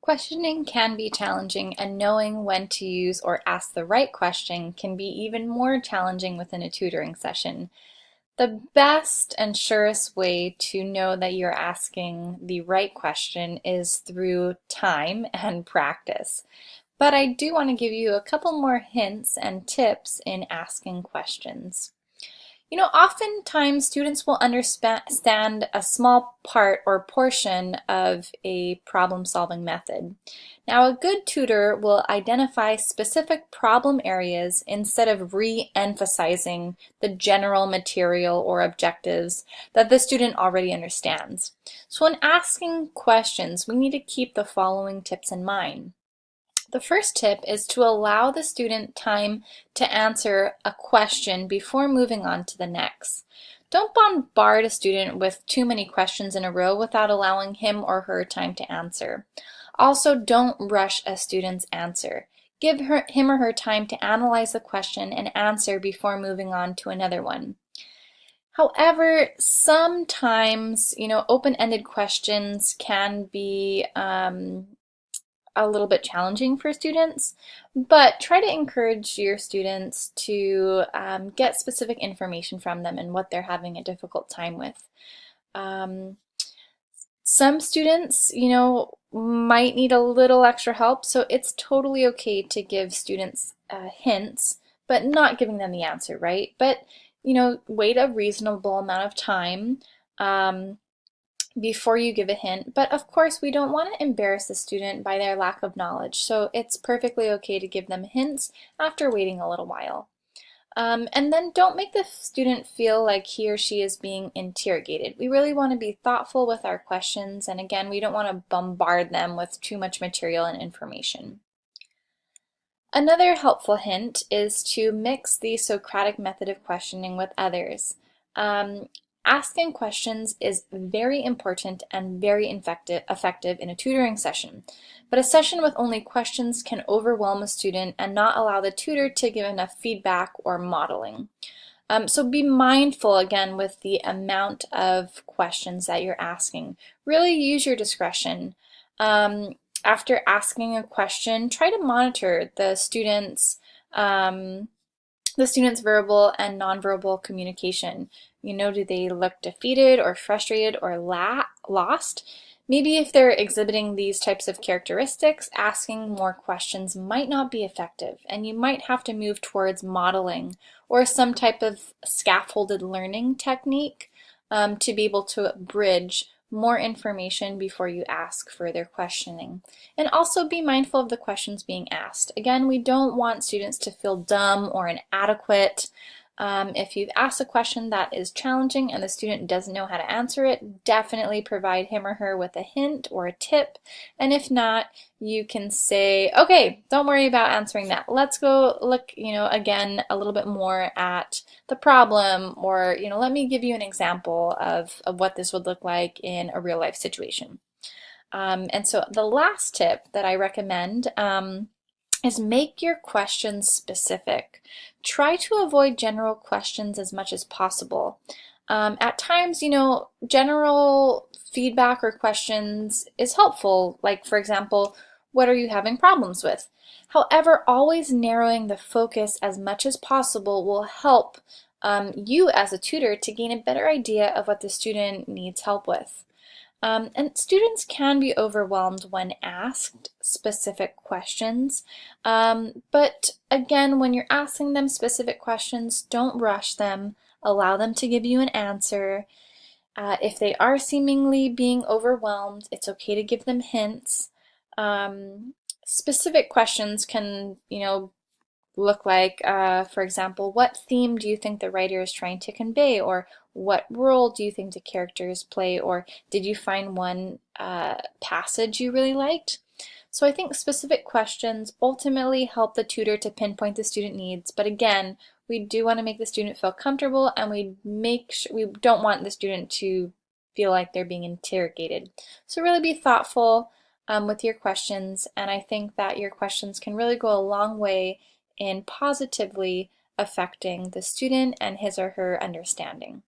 Questioning can be challenging, and knowing when to use or ask the right question can be even more challenging within a tutoring session. The best and surest way to know that you're asking the right question is through time and practice. But I do want to give you a couple more hints and tips in asking questions. Oftentimes students will understand a small part or portion of a problem-solving method. Now, a good tutor will identify specific problem areas instead of re-emphasizing the general material or objectives that the student already understands. So when asking questions, we need to keep the following tips in mind. The first tip is to allow the student time to answer a question before moving on to the next. Don't bombard a student with too many questions in a row without allowing him or her time to answer. Also, don't rush a student's answer. Give him or her time to analyze the question and answer before moving on to another one. However, sometimes, open-ended questions can be a little bit challenging for students, but try to encourage your students to get specific information from them and what they're having a difficult time with. Some students, might need a little extra help, so it's totally okay to give students hints, but not giving them the answer, right? But, wait a reasonable amount of time before you give a hint. But of course, we don't want to embarrass the student by their lack of knowledge, so it's perfectly okay to give them hints after waiting a little while. And then don't make the student feel like he or she is being interrogated. We really want to be thoughtful with our questions, and again, we don't want to bombard them with too much material and information. Another helpful hint is to mix the Socratic method of questioning with others. Asking questions is very important and very effective in a tutoring session, but a session with only questions can overwhelm a student and not allow the tutor to give enough feedback or modeling. So be mindful again with the amount of questions that you're asking. Really use your discretion. After asking a question, try to monitor the student's verbal and nonverbal communication. Do they look defeated or frustrated or lost? Maybe if they're exhibiting these types of characteristics, asking more questions might not be effective, and you might have to move towards modeling or some type of scaffolded learning technique to be able to bridge more information before you ask further questioning. And also be mindful of the questions being asked. Again, we don't want students to feel dumb or inadequate. If you've asked a question that is challenging and the student doesn't know how to answer it, definitely provide him or her with a hint or a tip. And if not, you can say, okay, don't worry about answering that. Let's go look, again, a little bit more at the problem, or, let me give you an example of what this would look like in a real life situation. And so the last tip that I recommend is make your questions specific. Try to avoid general questions as much as possible. At times, general feedback or questions is helpful, like for example, what are you having problems with? However, always narrowing the focus as much as possible will help you as a tutor to gain a better idea of what the student needs help with. And students can be overwhelmed when asked specific questions, but again, when you're asking them specific questions, don't rush them. Allow them to give you an answer. If they are seemingly being overwhelmed, it's okay to give them hints. Specific questions can, look like, for example, what theme do you think the writer is trying to convey? Or what role do you think the characters play? Or did you find one passage you really liked? So I think specific questions ultimately help the tutor to pinpoint the student needs. But again, we do want to make the student feel comfortable, and we don't want the student to feel like they're being interrogated. So really be thoughtful with your questions, and I think that your questions can really go a long way in positively affecting the student and his or her understanding.